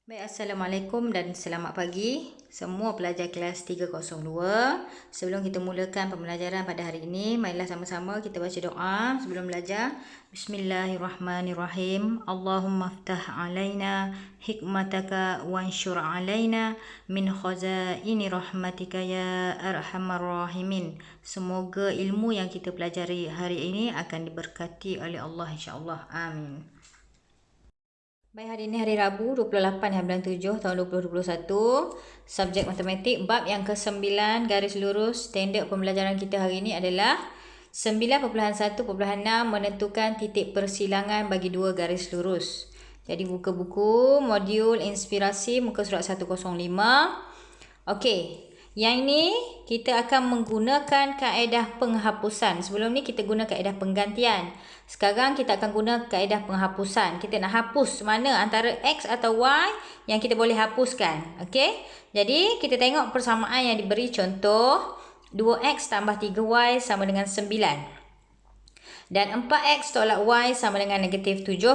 Baik, Assalamualaikum dan selamat pagi semua pelajar kelas 302. Sebelum kita mulakan pembelajaran pada hari ini, marilah sama-sama kita baca doa sebelum belajar. Bismillahirrahmanirrahim. Allahumma ftah alaina hikmataka wanshur alaina min khazaini rahmatika ya arhamar rahimin. Semoga ilmu yang kita pelajari hari ini akan diberkati oleh Allah, insya-Allah. Amin. Baik, hari ini hari Rabu 28 bulan 7 tahun 2021. Subjek matematik bab yang ke-9 garis lurus. Standard pembelajaran kita hari ini adalah 9.1.6 menentukan titik persilangan bagi dua garis lurus. Jadi buka buku modul inspirasi muka surat 105. Okey. Yang ini kita akan menggunakan kaedah penghapusan. Sebelum ni kita guna kaedah penggantian. Sekarang kita akan guna kaedah penghapusan. Kita nak hapus mana antara X atau Y yang kita boleh hapuskan. Okey. Jadi kita tengok persamaan yang diberi, contoh 2X tambah 3Y sama dengan 9. Dan 4X tolak Y sama dengan negatif 17.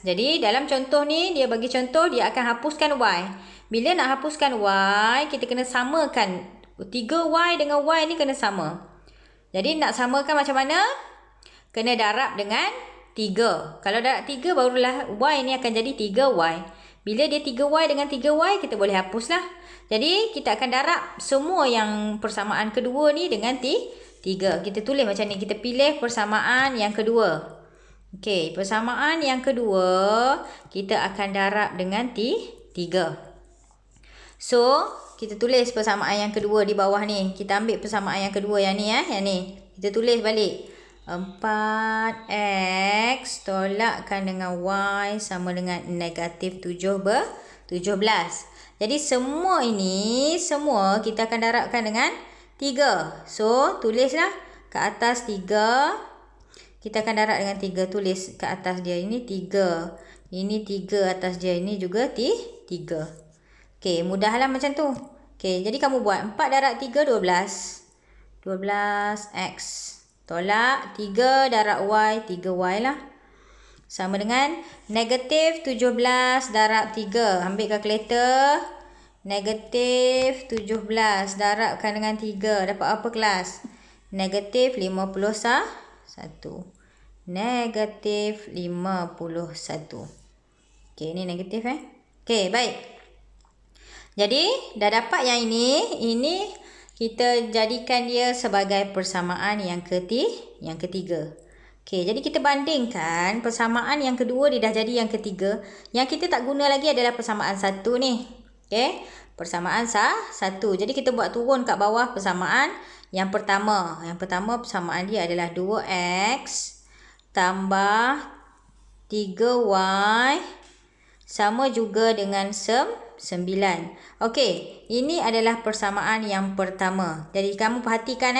Jadi dalam contoh ni dia bagi contoh dia akan hapuskan Y. Bila nak hapuskan Y, kita kena samakan 3Y dengan Y ni kena sama. Jadi nak samakan macam mana? Kena darab dengan 3. Kalau darab 3 barulah Y ni akan jadi 3Y. Bila dia 3Y dengan 3Y, kita boleh hapuslah. Jadi kita akan darab semua yang persamaan kedua ni dengan 3. Kita tulis macam ni. Kita pilih persamaan yang kedua. Okey, persamaan yang kedua kita akan darab dengan 3. So, kita tulis persamaan yang kedua di bawah ni. Kita ambil persamaan yang kedua yang ni yang ni. Kita tulis balik. 4X tolakkan dengan Y sama dengan negatif 17. Jadi semua ini, semua kita akan darabkan dengan 3. So, tulislah ke atas 3. Kita akan darab dengan 3. Tulis ke atas dia. Ini 3. Ini 3 atas dia. Ini juga 3. Okey, mudahlah macam tu. Okey, jadi kamu buat 4 darab 3, 12. 12X. Tolak 3 darab Y, 3Y lah. Sama dengan negatif 17 darab 3. Ambil kalkulator. Negatif 17 darabkan dengan 3. Dapat apa kelas? Negatif 51. Negatif 51. Okey, ni negatif Okey, baik. Jadi, dah dapat yang ini kita jadikan dia sebagai persamaan yang ketiga. Okey, jadi kita bandingkan persamaan yang kedua dia dah jadi yang ketiga. Yang kita tak guna lagi adalah persamaan 1 ni. Okey, persamaan 1. Jadi kita buat turun kat bawah persamaan yang pertama. Yang pertama persamaan dia adalah 2X tambah 3Y sama juga dengan 9. Okey, ini adalah persamaan yang pertama. Jadi kamu perhatikan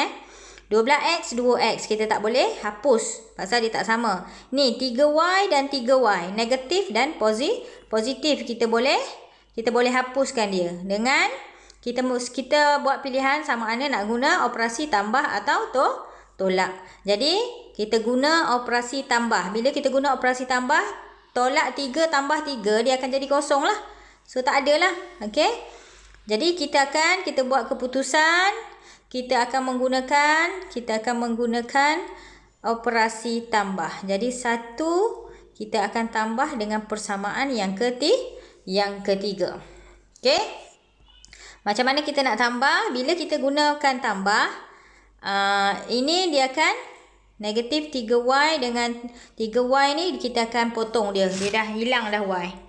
12X, 2X kita tak boleh hapus pasal dia tak sama. Ni 3Y dan 3Y, negatif dan positif kita boleh hapuskan dia dengan kita buat pilihan sama ada nak guna operasi tambah atau tolak. Jadi kita guna operasi tambah. Bila kita guna operasi tambah, tolak 3 tambah 3 dia akan jadi kosong lah. So tak ada lah. Okey. Jadi kita buat keputusan. Kita akan menggunakan operasi tambah. Jadi 1 kita akan tambah dengan persamaan yang ketiga. Okey. Macam mana kita nak tambah? Bila kita gunakan tambah, ini dia akan negatif 3Y dengan 3Y ni kita akan potong dia. Dia dah hilang dah Y.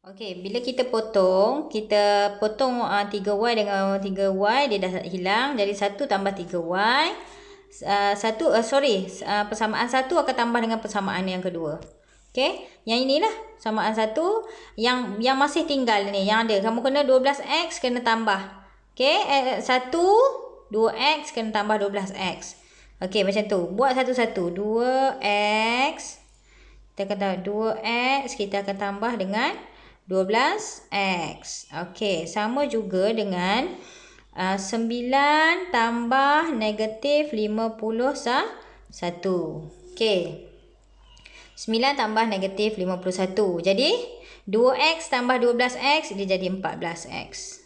Okey, bila kita potong 3Y dengan 3Y dia dah hilang. Jadi 1 tambah 3Y. Persamaan 1 akan tambah dengan persamaan yang kedua. Okey, yang inilah persamaan 1 yang masih tinggal ni, yang ada. Kamu kena 12X kena tambah. Okey, 2X kena tambah 12X. Okey, macam tu. Buat satu-satu. 2X. Kita kata 2X kita akan tambah dengan 12X. Okey, sama juga dengan 9 tambah negatif 51. Okey. 9 tambah negatif 51. Jadi 2x tambah 12x dia jadi 14x.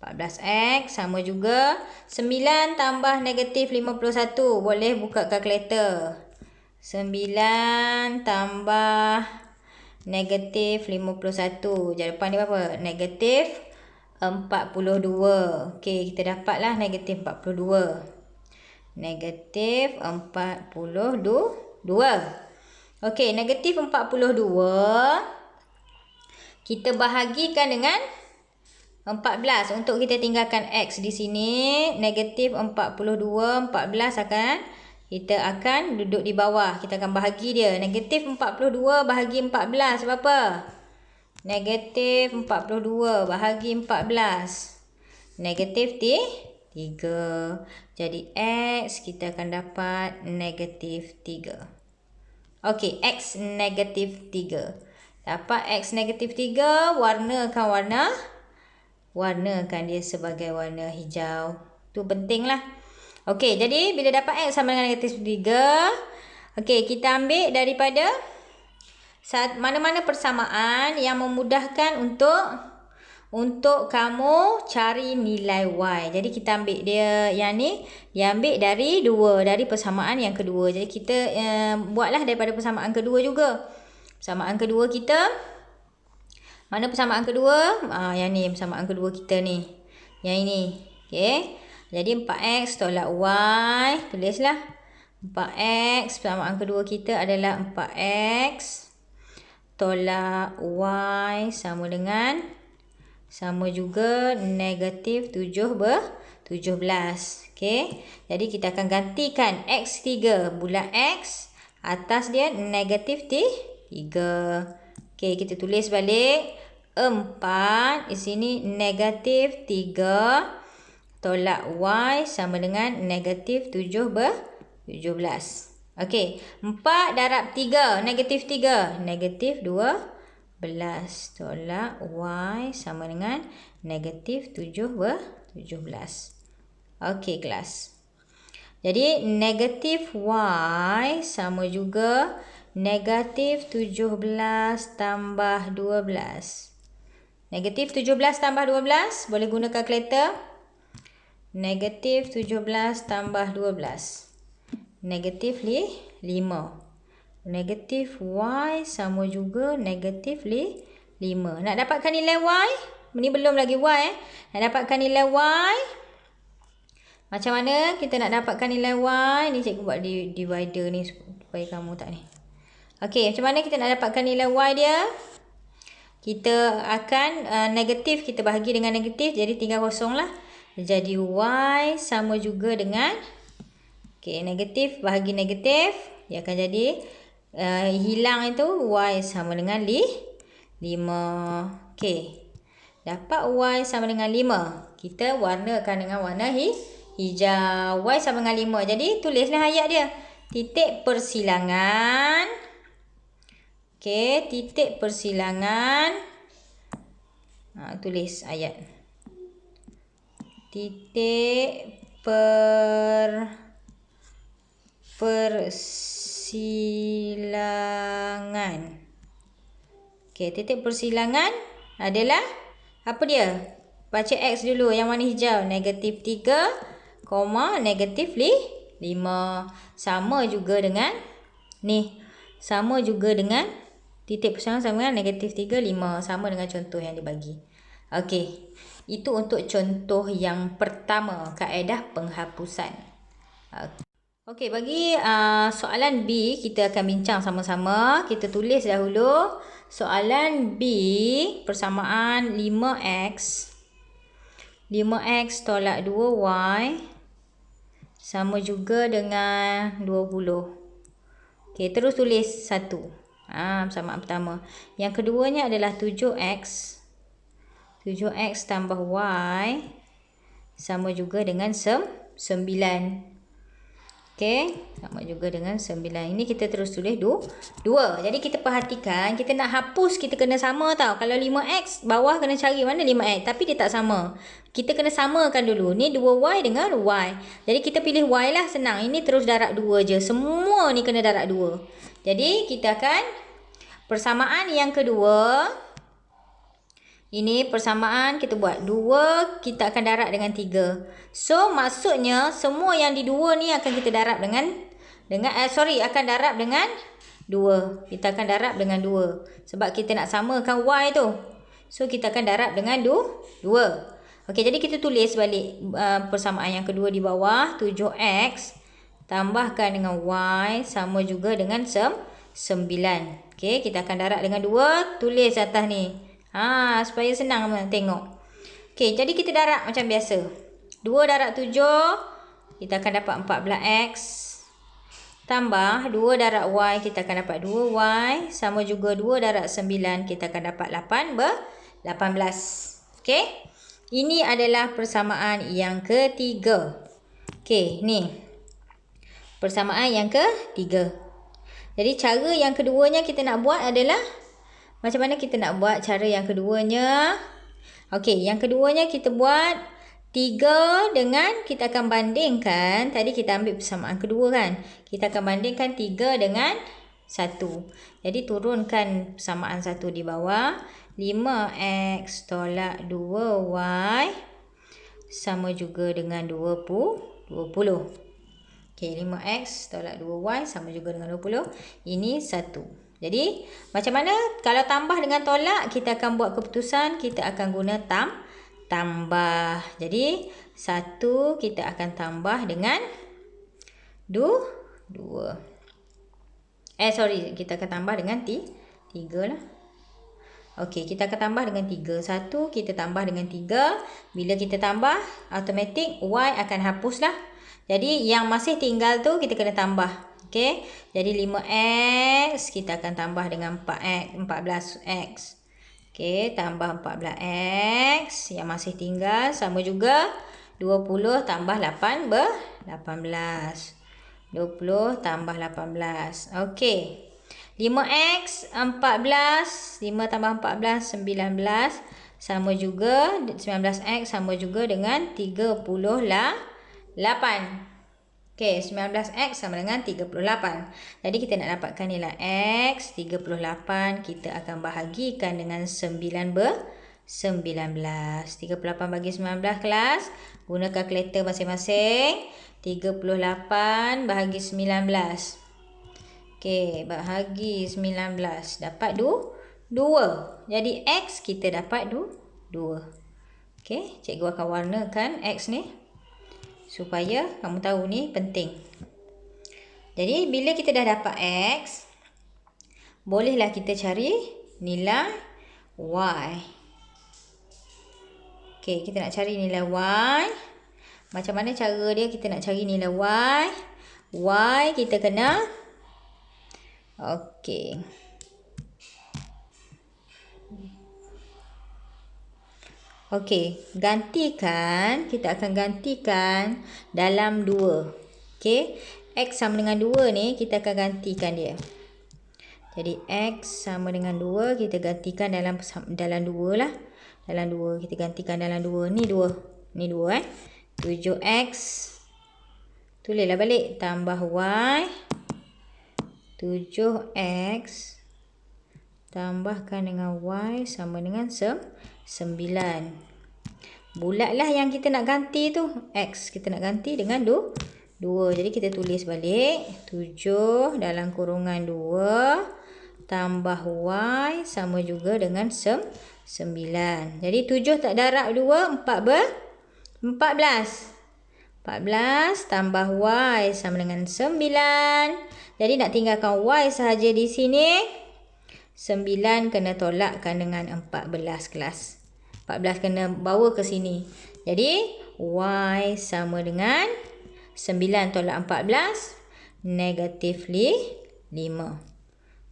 14x sama juga 9 tambah negatif 51. Boleh buka kalkulator. 9 tambah negatif 51. Jawapan dia berapa? Negatif 42. Okey, kita dapatlah negatif 42. Negatif 42. Okey, negatif 42 kita bahagikan dengan 14 untuk kita tinggalkan x di sini. Negatif 42, 14 kita akan duduk di bawah. Kita akan bahagi dia. Negatif 42 bahagi 14 berapa? Negatif 42 bahagi 14. Negatif 3. Jadi x kita akan dapat negatif 3. Okey, x negatif 3. Dapat x negatif 3, warnakan dia sebagai warna hijau. Tu pentinglah. Okey, jadi bila dapat x sama dengan negatif 3, okey, kita ambil daripada mana-mana persamaan yang memudahkan untuk kamu cari nilai y. Jadi kita ambil dia yang ni, diambil dari 2, dari persamaan yang kedua. Jadi kita buatlah daripada persamaan kedua juga. Persamaan kedua kita, mana persamaan kedua? Yang ni persamaan kedua kita ni. Yang ini. Okey. Jadi 4x tolak y. Tulislah. 4x persamaan kedua kita adalah 4x tolak y sama juga negatif 17. Okey. Jadi kita akan gantikan x3 bulat x. Atas dia negatif 3. Okey, kita tulis balik. 4 di sini negatif 3 tolak y sama dengan negatif 17. Okey, 4 darab 3 negatif 3 negatif 12 tolak y sama dengan negatif 17. Okey kelas. Jadi negatif y sama juga negatif 17 tambah 12. Negatif 17 tambah 12. Boleh guna kalkulator. Negatif 17 tambah 12. Negatif 5. Negatif y sama juga negatif 5. Nak dapatkan nilai y. Ini belum lagi y. Nak dapatkan nilai y. Macam mana kita nak dapatkan nilai y? Ni cikgu buat divider ni supaya kamu tak ni. Okey, macam mana kita nak dapatkan nilai y dia? Kita akan negatif, kita bahagi dengan negatif, jadi tinggal kosong lah. Jadi y sama juga dengan negatif bahagi negatif, dia akan jadi hilang itu y sama dengan 5. Okey. Dapat y sama dengan 5. Kita warnakan dengan warna hijau. Y sama dengan 5. Jadi tulislah ayat dia. Titik persilangan. Okey, titik persilangan. Tulis ayat. Titik persilangan. Okey, titik persilangan adalah apa dia? Baca x dulu yang warna hijau. Negatif 3, negatif 5. Sama juga dengan ni. Sama juga dengan titik persilangan sama dengan negatif 3, 5. Sama dengan contoh yang dibagi. Okey. Itu untuk contoh yang pertama. Kaedah penghapusan. Okey. Bagi soalan B, kita akan bincang sama-sama. Kita tulis dahulu. Soalan B, persamaan 5x. 5x tolak 2y. Sama juga dengan 20. Okey. Terus tulis 1. Persamaan pertama. Yang keduanya adalah 7x. 7x tambah y sama juga dengan 9. Okey, sama juga dengan 9. Ini kita terus tulis 2. Jadi kita perhatikan, kita nak hapus kita kena sama tau. Kalau 5x bawah kena cari mana 5x, tapi dia tak sama. Kita kena samakan dulu. Ni 2y dengan y. Jadi kita pilih y lah, senang. Ini terus darab 2 je. Semua ni kena darab 2. Jadi kita akan persamaan yang kedua. Ini persamaan kita buat 2, kita akan darab dengan 3. So maksudnya semua yang di 2 ni akan kita darab akan darab dengan 2. Kita akan darab dengan 2 sebab kita nak samakan y tu. So kita akan darab dengan 2. Okey, jadi kita tulis balik persamaan yang kedua di bawah. 7x tambahkan dengan y sama juga dengan 9. Okey, kita akan darab dengan 2, tulis atas ni. Supaya senang tengok. Okey, jadi kita darab macam biasa. 2 darab 7, kita akan dapat 14x. Tambah 2 darab y, kita akan dapat 2y. Sama juga 2 darab 9, kita akan dapat 18. Okey. Ini adalah persamaan yang ketiga. Okey, ni. Persamaan yang ketiga. Jadi cara yang keduanya kita nak buat adalah macam mana kita nak buat cara yang keduanya? Okey, yang keduanya kita buat 3 dengan kita akan bandingkan. Tadi kita ambil persamaan kedua kan. Kita akan bandingkan 3 dengan 1. Jadi turunkan persamaan 1 di bawah. 5x tolak 2y sama juga dengan 20. Okey, 5x tolak 2y sama juga dengan 20. Ini 1. Jadi, macam mana kalau tambah dengan tolak, kita akan buat keputusan, kita akan guna tambah. Jadi, 1 kita akan tambah dengan 2. Kita akan tambah dengan 3 lah. Okey, kita akan tambah dengan 3. 1 kita tambah dengan 3. Bila kita tambah, automatik y akan hapus lah. Jadi, yang masih tinggal tu kita kena tambah. Okey, jadi 5x kita akan tambah dengan 14x. Okey, tambah 14x yang masih tinggal sama juga 20 tambah 18. 20 tambah 18. Okey. 5x 14, 5 tambah 14 19 sama juga 19x sama juga dengan 38. Okey, 19x sama dengan 38. Jadi kita nak dapatkan nilai x 38, kita akan bahagikan dengan 19. 38 bagi 19 kelas. Guna kalkulator masing-masing. 38 bahagi 19. Okey, bahagi 19 dapat 2. Jadi x kita dapat 2. Okey, cikgu akan warnakan x ni supaya kamu tahu ni penting. Jadi bila kita dah dapat x, bolehlah kita cari nilai y. Okey, kita nak cari nilai y. Macam mana cara dia kita nak cari nilai y? Y kita kena Okey, kita akan gantikan dalam 2. Okey, x sama dengan 2 ni kita akan gantikan dia. Jadi x sama dengan 2 kita gantikan dalam 2 lah. Dalam 2 kita gantikan dalam 2. Ni 2. Ni 2 7x. Tulislah balik tambah y 7x tambahkan dengan y sama dengan 9. Bulatlah yang kita nak ganti tu. X kita nak ganti dengan 2. Jadi kita tulis balik. 7 dalam kurungan 2 tambah y sama juga dengan 9. Jadi 7 tak darab 2, 14 tambah y sama dengan 9. Jadi nak tinggalkan y sahaja di sini. 9 kena tolakkan dengan 14 kelas. 14 kena bawa ke sini. Jadi, y sama dengan 9 tolak 14, negatif 5.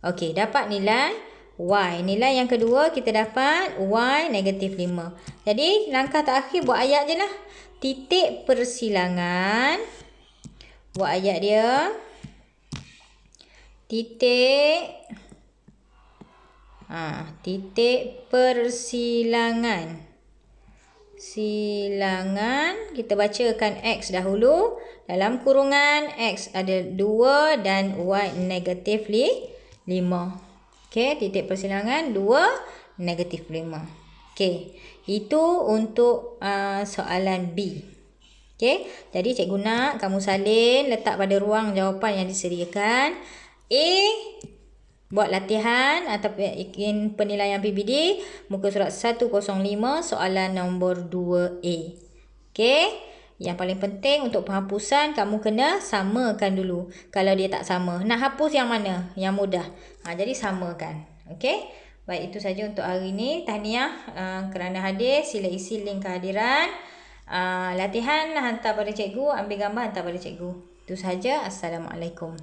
Okey, dapat nilai y. Nilai yang kedua kita dapat y negatif 5. Jadi, langkah terakhir buat ayat je lah. Titik persilangan. Buat ayat dia. Titik persilangan silangan. Kita bacakan X dahulu. Dalam kurungan X ada 2 dan Y negatif 5. Okey, titik persilangan 2 negatif 5. Okey, itu untuk soalan B. Okey, jadi cikgu nak kamu salin letak pada ruang jawapan yang disediakan. A, buat latihan atau ingin penilaian PBD muka surat 105 soalan nombor 2A. Okey, yang paling penting untuk penghapusan kamu kena samakan dulu. Kalau dia tak sama, nak hapus yang mana? Yang mudah. Jadi samakan. Okey, baik, itu saja untuk hari ini. Tahniah kerana hadir. Sila isi link kehadiran. Latihan hantar pada cikgu, ambil gambar hantar pada cikgu. Itu sahaja. Assalamualaikum.